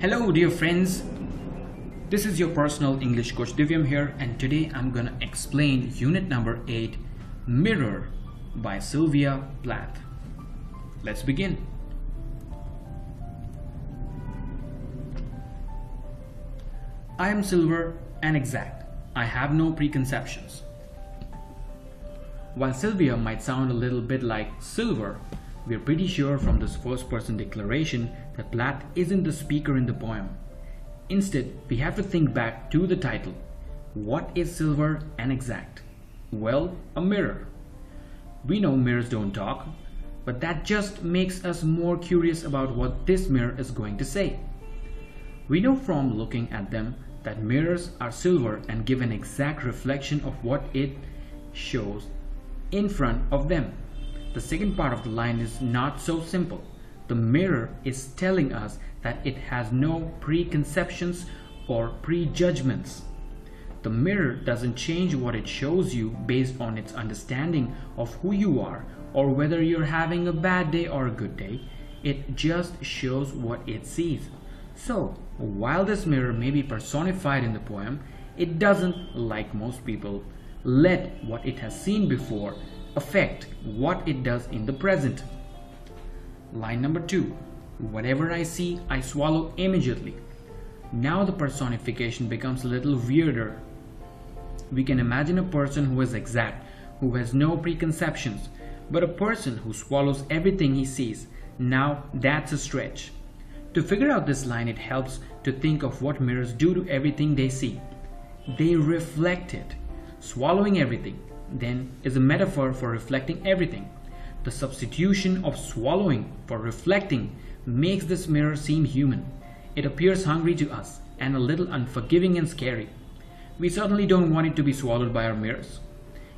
Hello dear friends, this is your personal English coach Divyam here, and today I'm gonna explain unit number 8, Mirror by Sylvia Plath. Let's begin. I am silver and exact. I have no preconceptions. While Sylvia might sound a little bit like silver, we're pretty sure from this first person declaration that Plath isn't the speaker in the poem. Instead, we have to think back to the title. What is silver and exact? Well, a mirror. We know mirrors don't talk, but that just makes us more curious about what this mirror is going to say. We know from looking at them that mirrors are silver and give an exact reflection of what it shows in front of them. The second part of the line is not so simple. The mirror is telling us that it has no preconceptions or prejudgments. The mirror doesn't change what it shows you based on its understanding of who you are or whether you're having a bad day or a good day. It just shows what it sees. So, while this mirror may be personified in the poem, it doesn't, like most people, let what it has seen before affect what it does in the present. Line number 2. Whatever I see, I swallow immediately. Now the personification becomes a little weirder. We can imagine a person who is exact, who has no preconceptions, but a person who swallows everything he sees. Now that's a stretch. To figure out this line, it helps to think of what mirrors do to everything they see. They reflect it. Swallowing everything, then, is a metaphor for reflecting everything. The substitution of swallowing for reflecting makes this mirror seem human. It appears hungry to us and a little unforgiving and scary. We certainly don't want it to be swallowed by our mirrors.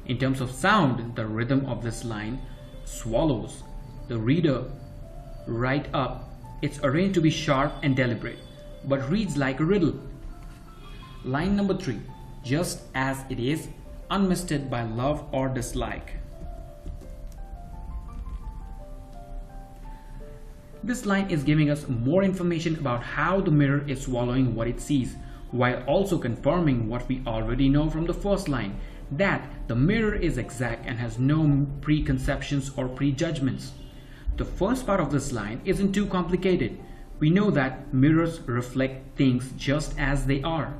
In terms of sound, the rhythm of this line swallows the reader right up. It's arranged to be sharp and deliberate, but reads like a riddle. Line number 3. Just as it is, unmisted by love or dislike. This line is giving us more information about how the mirror is swallowing what it sees, while also confirming what we already know from the first line, that the mirror is exact and has no preconceptions or prejudgments. The first part of this line isn't too complicated. We know that mirrors reflect things just as they are.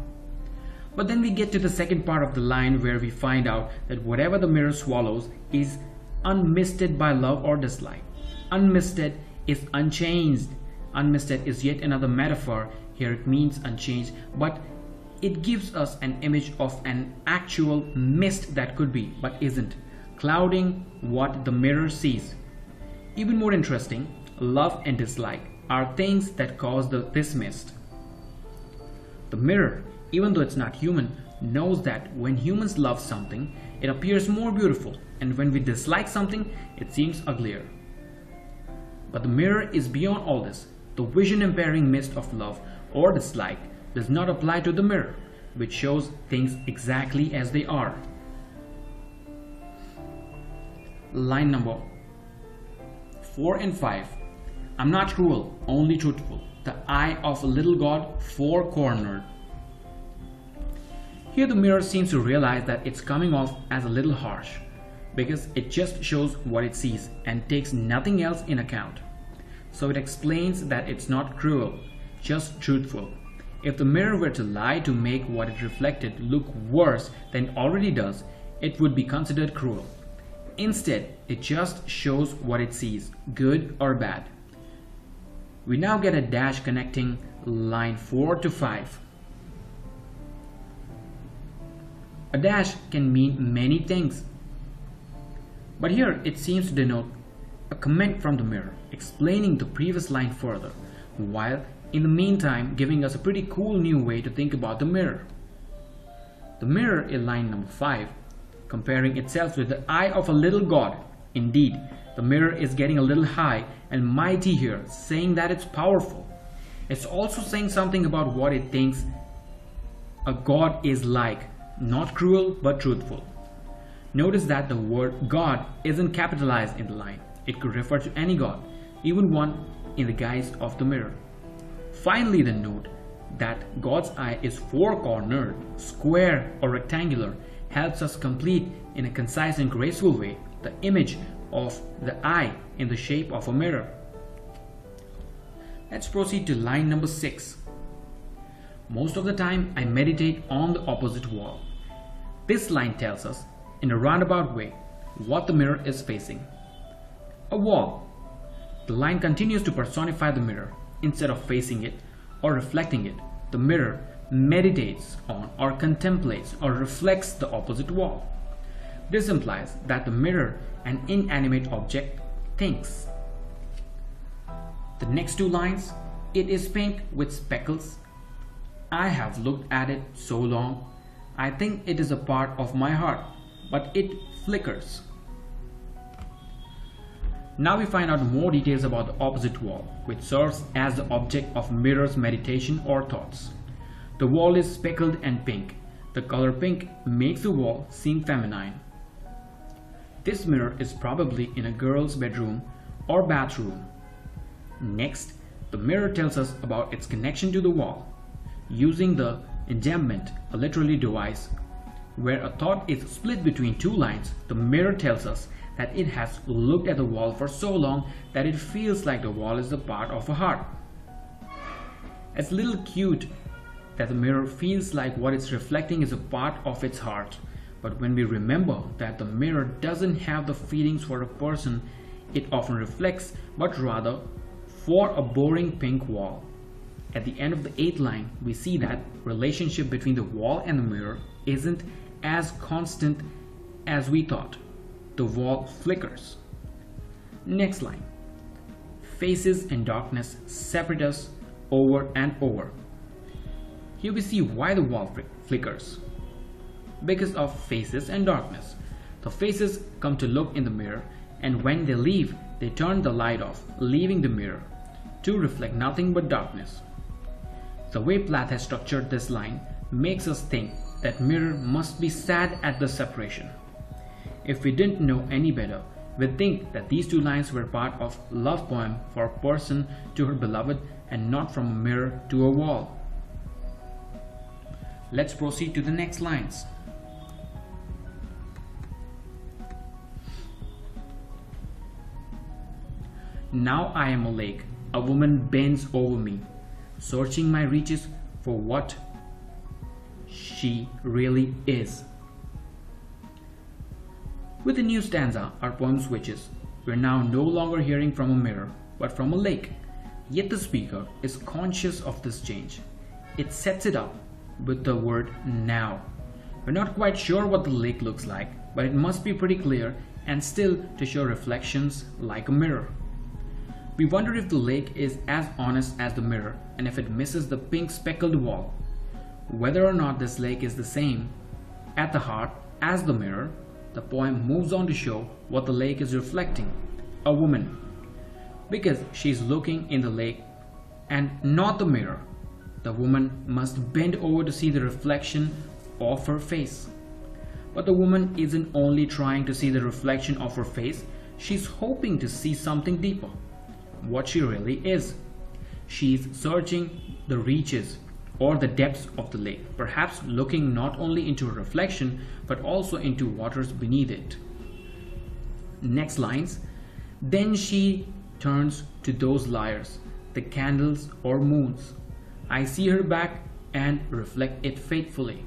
But then we get to the second part of the line where we find out that whatever the mirror swallows is unmisted by love or dislike. Unmisted is unchanged. Unmisted is yet another metaphor. Here it means unchanged, but it gives us an image of an actual mist that could be, but isn't, clouding what the mirror sees. Even more interesting, love and dislike are things that cause this mist. The mirror, even though it's not human, knows that when humans love something, it appears more beautiful, and when we dislike something, it seems uglier. But the mirror is beyond all this. The vision-impairing mist of love or dislike does not apply to the mirror, which shows things exactly as they are. Line number 4 and 5. I'm not cruel, only truthful. The eye of a little god, four-cornered. Here the mirror seems to realize that it's coming off as a little harsh, because it just shows what it sees and takes nothing else in account. So it explains that it's not cruel, just truthful. If the mirror were to lie to make what it reflected look worse than it already does, it would be considered cruel. Instead, it just shows what it sees, good or bad. We now get a dash connecting line 4 to 5. A dash can mean many things, but here it seems to denote a comment from the mirror, explaining the previous line further, while in the meantime giving us a pretty cool new way to think about the mirror. The mirror in line number 5, comparing itself with the eye of a little god. Indeed, the mirror is getting a little high and mighty here, saying that it's powerful. It's also saying something about what it thinks a god is like. Not cruel, but truthful. Notice that the word God isn't capitalized in the line. It could refer to any god, even one in the guise of the mirror. Finally, the note that God's eye is four-cornered, square or rectangular helps us complete in a concise and graceful way the image of the eye in the shape of a mirror. Let's proceed to line number 6. Most of the time I meditate on the opposite wall. This line tells us in a roundabout way what the mirror is facing. A wall. The line continues to personify the mirror. Instead of facing it or reflecting it, the mirror meditates on or contemplates or reflects the opposite wall. This implies that the mirror, an inanimate object, thinks. The next two lines, it is pink with speckles. I have looked at it so long. I think it is a part of my heart, but it flickers. Now we find out more details about the opposite wall, which serves as the object of mirror's meditation or thoughts. The wall is speckled and pink. The color pink makes the wall seem feminine. This mirror is probably in a girl's bedroom or bathroom. Next, the mirror tells us about its connection to the wall. Using the enjambment, a literary device, where a thought is split between two lines, the mirror tells us that it has looked at the wall for so long that it feels like the wall is a part of a heart. It's a little cute that the mirror feels like what it's reflecting is a part of its heart. But when we remember that the mirror doesn't have the feelings for a person it often reflects, but rather for a boring pink wall. At the end of the 8th line, we see that relationship between the wall and the mirror isn't as constant as we thought. The wall flickers. Next line. Faces and darkness separate us over and over. Here we see why the wall flickers. Because of faces and darkness. The faces come to look in the mirror, and when they leave, they turn the light off, leaving the mirror to reflect nothing but darkness. The way Plath has structured this line makes us think that mirror must be sad at the separation. If we didn't know any better, we'd think that these two lines were part of a love poem for a person to her beloved and not from a mirror to a wall. Let's proceed to the next lines. Now I am a lake. A woman bends over me, searching my reaches for what she really is. With the new stanza, our poem switches. We're now no longer hearing from a mirror, but from a lake. Yet the speaker is conscious of this change. It sets it up with the word now. We're not quite sure what the lake looks like, but it must be pretty clear and still to show reflections like a mirror. We wonder if the lake is as honest as the mirror and if it misses the pink speckled wall. Whether or not this lake is the same at the heart as the mirror, the poem moves on to show what the lake is reflecting, a woman. Because she is looking in the lake and not the mirror, the woman must bend over to see the reflection of her face. But the woman isn't only trying to see the reflection of her face, she's hoping to see something deeper. What she really is. She's searching the reaches or the depths of the lake, perhaps looking not only into her reflection but also into waters beneath it. Next lines. Then she turns to those liars, the candles or moons. I see her back and reflect it faithfully.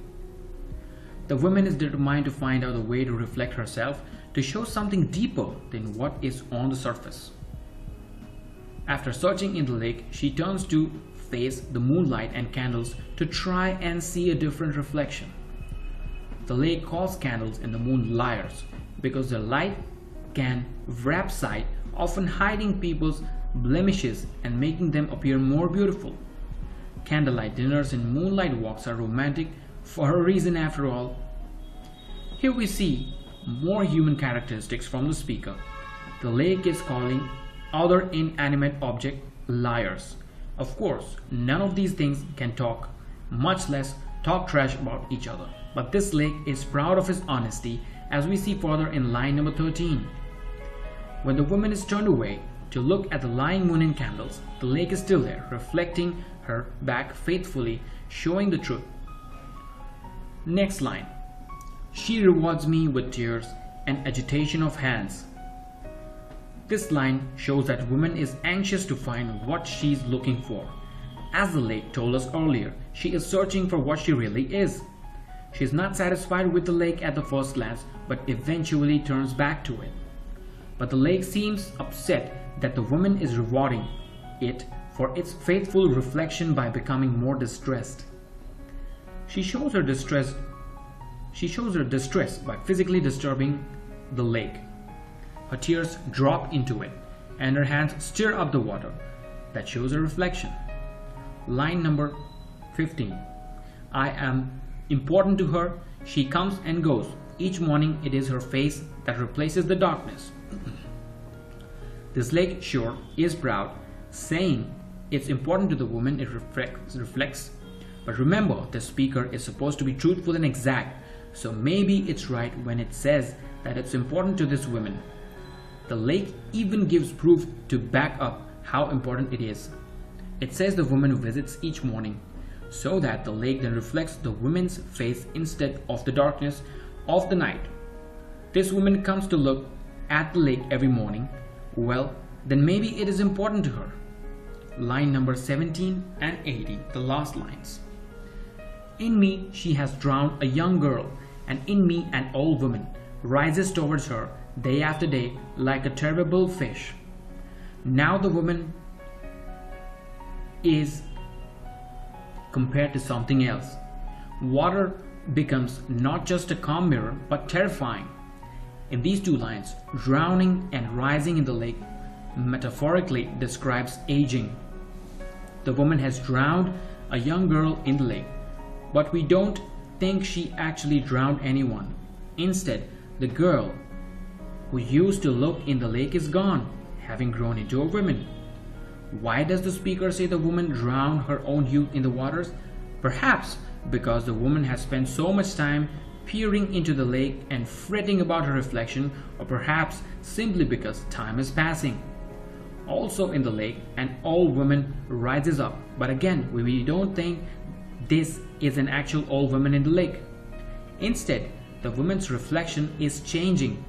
The woman is determined to find out a way to reflect herself, to show something deeper than what is on the surface. After searching in the lake, she turns to face the moonlight and candles to try and see a different reflection. The lake calls candles and the moon liars because the light can wrap sight, often hiding people's blemishes and making them appear more beautiful. Candlelight dinners and moonlight walks are romantic for a reason after all. Here we see more human characteristics from the speaker. The lake is calling other inanimate objects liars. Of course, none of these things can talk, much less talk trash about each other. But this lake is proud of his honesty, as we see further in line number 13. When the woman is turned away to look at the lying moon and candles, the lake is still there, reflecting her back faithfully, showing the truth. Next line. She rewards me with tears and agitation of hands. This line shows that woman is anxious to find what she's looking for. As the lake told us earlier, she is searching for what she really is. She is not satisfied with the lake at the first glance, but eventually turns back to it. But the lake seems upset that the woman is rewarding it for its faithful reflection by becoming more distressed. She shows her distress by physically disturbing the lake. Her tears drop into it, and her hands stir up the water. That shows her reflection. Line number 15. I am important to her. She comes and goes. Each morning it is her face that replaces the darkness. This lake shore is proud, saying it's important to the woman it reflects. But remember, the speaker is supposed to be truthful and exact, so maybe it's right when it says that it's important to this woman. The lake even gives proof to back up how important it is. It says the woman visits each morning, so that the lake then reflects the woman's face instead of the darkness of the night. This woman comes to look at the lake every morning. Well, then maybe it is important to her. Line number 17 and 80, the last lines. In me she has drowned a young girl, and in me an old woman rises towards her day after day like a terrible fish. Now the woman is compared to something else. Water becomes not just a calm mirror, but terrifying. In these two lines, drowning and rising in the lake metaphorically describes aging. The woman has drowned a young girl in the lake, but we don't think she actually drowned anyone. Instead, the girl who used to look in the lake is gone, having grown into a woman. Why does the speaker say the woman drowned her own youth in the waters? Perhaps because the woman has spent so much time peering into the lake and fretting about her reflection, or perhaps simply because time is passing. Also in the lake, an old woman rises up, but again, we don't think this is an actual old woman in the lake. Instead, the woman's reflection is changing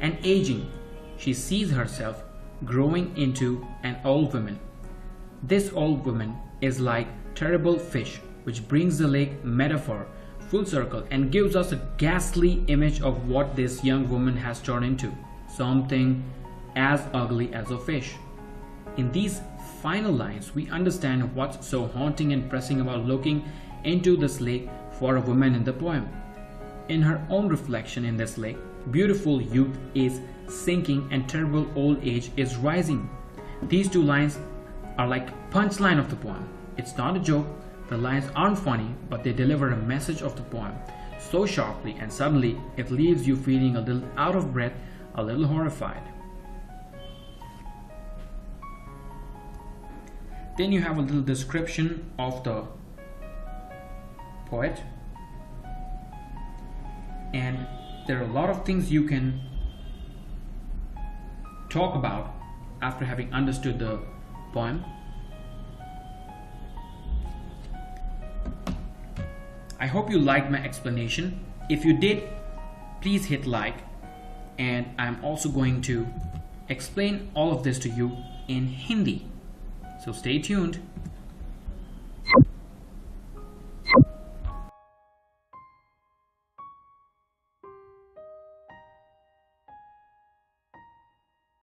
and aging. She sees herself growing into an old woman. This old woman is like terrible fish, which brings the lake metaphor full circle and gives us a ghastly image of what this young woman has turned into, something as ugly as a fish. In these final lines, we understand what's so haunting and pressing about looking into this lake for a woman in the poem. In her own reflection in this lake, beautiful youth is sinking and terrible old age is rising. These two lines are like punchline of the poem. It's not a joke. The lines aren't funny, but they deliver a message of the poem so sharply and suddenly it leaves you feeling a little out of breath, a little horrified. Then you have a little description of the poet, and there are a lot of things you can talk about after having understood the poem. I hope you liked my explanation. If you did, please hit like, and I'm also going to explain all of this to you in Hindi. So stay tuned.